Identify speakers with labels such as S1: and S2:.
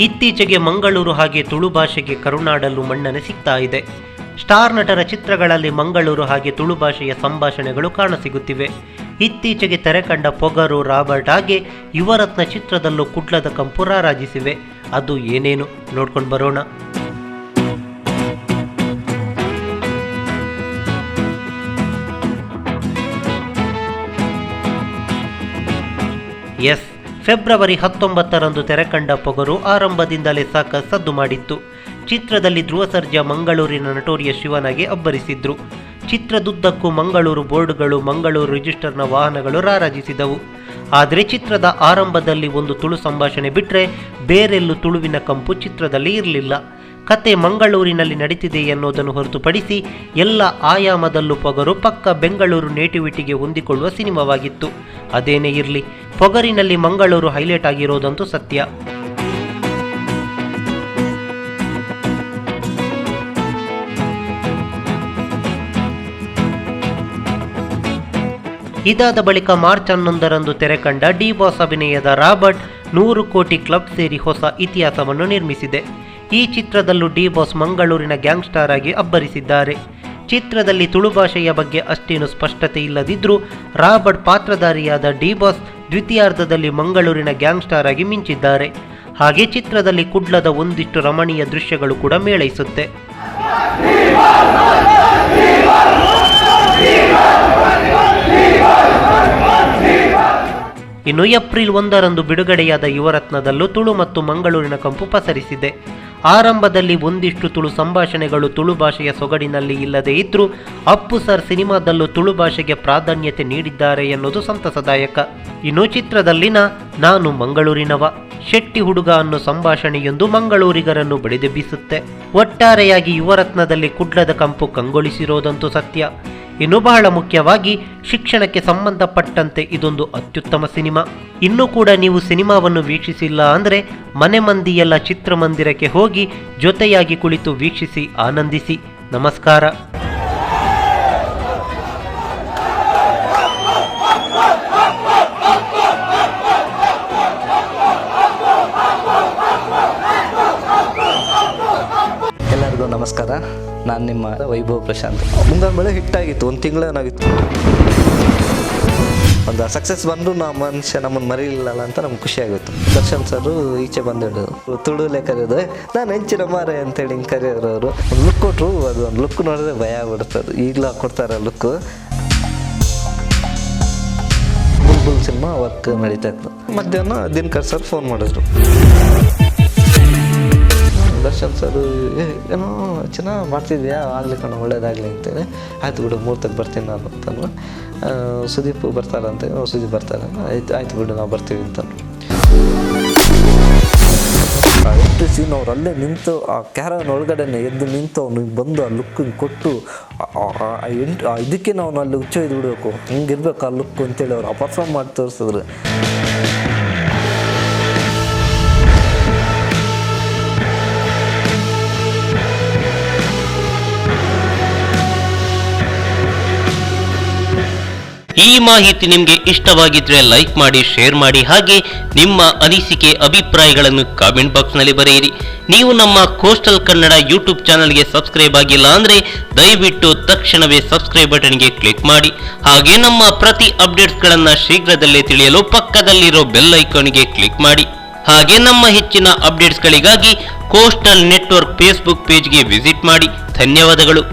S1: ಇತ್ತೀಚೆಗೆ ಮಂಗಳೂರು ಹಾಗೆ ತುಳು ಭಾಷೆಗೆ ಕರುನಾಡಲ್ಲೂ ಮನ್ನಣೆ ಸಿಗ್ತಾ ಇದೆ. ಸ್ಟಾರ್ ನಟರ ಚಿತ್ರಗಳಲ್ಲಿ ಮಂಗಳೂರು ಹಾಗೆ ತುಳು ಭಾಷೆಯ ಸಂಭಾಷಣೆಗಳು ಕಾಣಸಿಗುತ್ತಿವೆ. ಇತ್ತೀಚೆಗೆ ತೆರೆಕಂಡ ಪೊಗರು, ರಾಬರ್ಟ್ ಹಾಗೆ ಯುವರತ್ನ ಚಿತ್ರದಲ್ಲೂ ಕುಡ್ಲದ ಕಂಪು ರಾರಾಜಿಸಿವೆ. ಅದು ಏನೇನು ನೋಡ್ಕೊಂಡು ಬರೋಣ. ಫೆಬ್ರವರಿ 19ರಂದು ತೆರೆಕಂಡ ಪೊಗರು ಆರಂಭದಿಂದಲೇ ಸಾಕ ಸದ್ದು ಮಾಡಿತ್ತು. ಚಿತ್ರದಲ್ಲಿ ಧ್ರುವ ಸರ್ಜಾ ಮಂಗಳೂರಿನ ನಟೋರಿಯ ಶಿವನಾಗಿ ಅಬ್ಬರಿಸಿದ್ರು. ಚಿತ್ರದುದ್ದಕ್ಕೂ ಮಂಗಳೂರು ಬೋರ್ಡ್ಗಳು, ಮಂಗಳೂರು ರಿಜಿಸ್ಟರ್ನ ವಾಹನಗಳು ರಾರಾಜಿಸಿದವು. ಆದರೆ ಚಿತ್ರದ ಆರಂಭದಲ್ಲಿ ಒಂದು ತುಳು ಸಂಭಾಷಣೆ ಬಿಟ್ಟರೆ ಬೇರೆಲ್ಲೂ ತುಳುವಿನ ಕಂಪು ಚಿತ್ರದಲ್ಲಿ ಇರಲಿಲ್ಲ. ಕತೆ ಮಂಗಳೂರಿನಲ್ಲಿ ನಡೀತಿದೆ ಎನ್ನುವುದನ್ನು ಹೊರತುಪಡಿಸಿ ಎಲ್ಲ ಆಯಾಮದಲ್ಲೂ ಪೊಗರು ಪಕ್ಕ ಬೆಂಗಳೂರು ನೇಟಿವಿಟಿಗೆ ಹೊಂದಿಕೊಳ್ಳುವ ಸಿನಿಮಾವಾಗಿತ್ತು. ಅದೇನೇ ಇರಲಿ, ಪೊಗರಿನಲ್ಲಿ ಮಂಗಳೂರು ಹೈಲೈಟ್ ಆಗಿರೋದಂತೂ ಸತ್ಯ. ಇದಾದ ಬಳಿಕ ಮಾರ್ಚ್ 11ರಂದು ತೆರೆಕಂಡ ಡಿ ಬಾಸ್ ಅಭಿನಯದ ರಾಬರ್ಟ್ 100 ಕೋಟಿ ಕ್ಲಬ್ ಸೇರಿ ಹೊಸ ಇತಿಹಾಸವನ್ನು ನಿರ್ಮಿಸಿದೆ. ಈ ಚಿತ್ರದಲ್ಲೂ ಡಿ ಬಾಸ್ ಮಂಗಳೂರಿನ ಗ್ಯಾಂಗ್ ಸ್ಟಾರ್ ಆಗಿ ಅಬ್ಬರಿಸಿದ್ದಾರೆ. ಚಿತ್ರದಲ್ಲಿ ತುಳು ಭಾಷೆಯ ಬಗ್ಗೆ ಅಷ್ಟೇನು ಸ್ಪಷ್ಟತೆ ಇಲ್ಲದಿದ್ದರೂ ರಾಬರ್ಟ್ ಪಾತ್ರಧಾರಿಯಾದ ಡಿ ಬಾಸ್ ದ್ವಿತೀಯಾರ್ಧದಲ್ಲಿ ಮಂಗಳೂರಿನ ಗ್ಯಾಂಗ್ ಸ್ಟಾರ್ ಆಗಿ ಮಿಂಚಿದ್ದಾರೆ. ಹಾಗೆ ಚಿತ್ರದಲ್ಲಿ ಕುಡ್ಲದ ಒಂದಿಷ್ಟು ರಮಣೀಯ ದೃಶ್ಯಗಳು ಕೂಡ ಮೇಳೈಸುತ್ತೆ. ಇನ್ನು ಏಪ್ರಿಲ್ 1ರಂದು ಬಿಡುಗಡೆಯಾದ ಯುವರತ್ನದಲ್ಲೂ ತುಳು ಮತ್ತು ಮಂಗಳೂರಿನ ಕಂಪು ಪಸರಿಸಿದೆ. ಆರಂಭದಲ್ಲಿ ಒಂದಿಷ್ಟು ತುಳು ಸಂಭಾಷಣೆಗಳು ತುಳು ಭಾಷೆಯ ಸೊಗಡಿನಲ್ಲಿ ಇಲ್ಲದೇ ಇದ್ರೂ ಅಪ್ಪು ಸರ್ ಸಿನಿಮಾದಲ್ಲೂ ತುಳು ಭಾಷೆಗೆ ಪ್ರಾಧಾನ್ಯತೆ ನೀಡಿದ್ದಾರೆ ಎನ್ನುವುದು ಸಂತಸದಾಯಕ. ಇನ್ನು ಚಿತ್ರದಲ್ಲಿನ ನಾನು ಮಂಗಳೂರಿನವ, ಶೆಟ್ಟಿ ಹುಡುಗ ಅನ್ನೋ ಸಂಭಾಷಣೆಯೊಂದು ಮಂಗಳೂರಿಗರನ್ನು ಬಡಿದೆಬ್ಬಿಸುತ್ತೆ. ಒಟ್ಟಾರೆಯಾಗಿ ಯುವರತ್ನದಲ್ಲಿ ಕುಡ್ಲದ ಕಂಪು ಕಂಗೊಳಿಸಿರೋದಂತೂ ಸತ್ಯ. ಇನ್ನು ಬಹಳ ಮುಖ್ಯವಾಗಿ ಶಿಕ್ಷಣಕ್ಕೆ ಸಂಬಂಧಪಟ್ಟಂತೆ ಇದೊಂದು ಅತ್ಯುತ್ತಮ ಸಿನಿಮಾ. ಇನ್ನೂ ಕೂಡ ನೀವು ಸಿನಿಮಾವನ್ನು ವೀಕ್ಷಿಸಿಲ್ಲ ಅಂದರೆ ಮನೆ ಮಂದಿಯೆಲ್ಲ ಚಿತ್ರಮಂದಿರಕ್ಕೆ ಹೋಗಿ ಜೊತೆಯಾಗಿ ಕುಳಿತು ವೀಕ್ಷಿಸಿ ಆನಂದಿಸಿ. ನಮಸ್ಕಾರ.
S2: ಎಲ್ಲರಿಗೂ ನಮಸ್ಕಾರ. ನಾನು ನಿಮ್ಮ ವೈಭವ್ ಪ್ರಶಾಂತ್. ಮುಂಗಾರು ಮಳೆ ಹಿಟ್ಟಾಗಿತ್ತು, ಒಂದು ತಿಂಗಳೇನಾಗಿತ್ತು. ಒಂದು ಸಕ್ಸಸ್ ಬಂದು ಮನುಷ್ಯ ನಮ್ಮನ್ನು ಮರೀಲಿಲ್ಲ ಅಂತ ನಮ್ಗೆ ಖುಷಿ ಆಗುತ್ತೆ. ದರ್ಶನ್ ಸರ್ ಈಚೆ ಬಂದಿಡು ತುಳುಲೆ ಕರೆಯೋದು ನಾನು ಹೆಂಚಿನ ಮಾರೆ ಅಂತೇಳಿ ಹಿಂಗೆ ಕರೆಯೋರವರು ಒಂದು ಲುಕ್ ಕೊಟ್ಟರು. ಅದು ಒಂದು ಲುಕ್ ನೋಡಿದ್ರೆ ಭಯ ಆಗ್ಬಿಡ್ತದೆ. ಈಗಲೂ ಕೊಡ್ತಾರೆ ಲುಕ್ಕು. ಬುಲ್ಬುಲ್ ಸಿನಿಮಾ ವರ್ಕ್ ನಡೀತಾ ಇತ್ತು. ಮಧ್ಯಾಹ್ನ ದಿನಕರ್ ಸರ್ ಫೋನ್ ಮಾಡಿದ್ರು. ದರ್ಶನ್ ಸರ್ ಏನೋ ಚೆನ್ನಾಗಿ ಮಾಡ್ತಿದ್ಯಾ, ಆಗಲಿ ಕಣ, ಒಳ್ಳೇದಾಗಲಿ ಅಂತೇಳಿ. ಆಯ್ತು ಬಿಡು, ಮುಹೂರ್ತಕ್ಕೆ ಬರ್ತೀನಿ ನಾನು ಅಂತಂದ್ರೆ. ಸುದೀಪ್ ಬರ್ತಾರಂತೆ. ಸುದೀಪ್ ಬರ್ತಾರೆ, ಆಯ್ತು ಬಿಡು ನಾವು ಬರ್ತೀವಿ ಅಂತಂದ್ರು. ಎಷ್ಟು ಸೀನ್ ಅವ್ರು ಅಲ್ಲೇ ನಿಂತು ಆ ಕ್ಯಾರನ್ ಒಳಗಡೆನೆ ಎದ್ದು ನಿಂತು ಅವ್ನಿಗೆ ಬಂದು ಆ ಲುಕ್ ಕೊಟ್ಟು ಇದಕ್ಕೆ ನಾವು ಅಲ್ಲಿ ಹುಚ್ಚೊಯ್ದು ಬಿಡಬೇಕು, ಹಿಂಗಿರ್ಬೇಕು ಆ ಲುಕ್ ಅಂತೇಳಿ ಅವ್ರು ಪರ್ಫಾರ್ಮ್ ಮಾಡಿ ತೋರಿಸಿದ್ರು.
S1: ಈ ಮಾಹಿತಿ ನಿಮಗೆ ಇಷ್ಟವಾಗಿದ್ರೆ ಲೈಕ್ ಮಾಡಿ, ಶೇರ್ ಮಾಡಿ, ಹಾಗೆ ನಿಮ್ಮ ಅನಿಸಿಕೆ ಅಭಿಪ್ರಾಯಗಳನ್ನು ಕಾಮೆಂಟ್ ಬಾಕ್ಸ್ನಲ್ಲಿ ಬರೆಯಿರಿ. ನೀವು ನಮ್ಮ ಕೋಸ್ಟಲ್ ಕನ್ನಡ ಯೂಟ್ಯೂಬ್ ಚಾನಲ್ಗೆ ಸಬ್ಸ್ಕ್ರೈಬ್ ಆಗಿಲ್ಲ ಅಂದರೆ ದಯವಿಟ್ಟು ತಕ್ಷಣವೇ ಸಬ್ಸ್ಕ್ರೈಬ್ ಬಟನ್ಗೆ ಕ್ಲಿಕ್ ಮಾಡಿ. ಹಾಗೆ ನಮ್ಮ ಪ್ರತಿ ಅಪ್ಡೇಟ್ಸ್ಗಳನ್ನು ಶೀಘ್ರದಲ್ಲೇ ತಿಳಿಯಲು ಪಕ್ಕದಲ್ಲಿರೋ ಬೆಲ್ ಐಕಾನ್ಗೆ ಕ್ಲಿಕ್ ಮಾಡಿ. ಹಾಗೆ ನಮ್ಮ ಹೆಚ್ಚಿನ ಅಪ್ಡೇಟ್ಸ್ಗಳಿಗಾಗಿ ಕೋಸ್ಟಲ್ ನೆಟ್ವರ್ಕ್ ಫೇಸ್ಬುಕ್ ಪೇಜ್ಗೆ ವಿಸಿಟ್ ಮಾಡಿ. ಧನ್ಯವಾದಗಳು.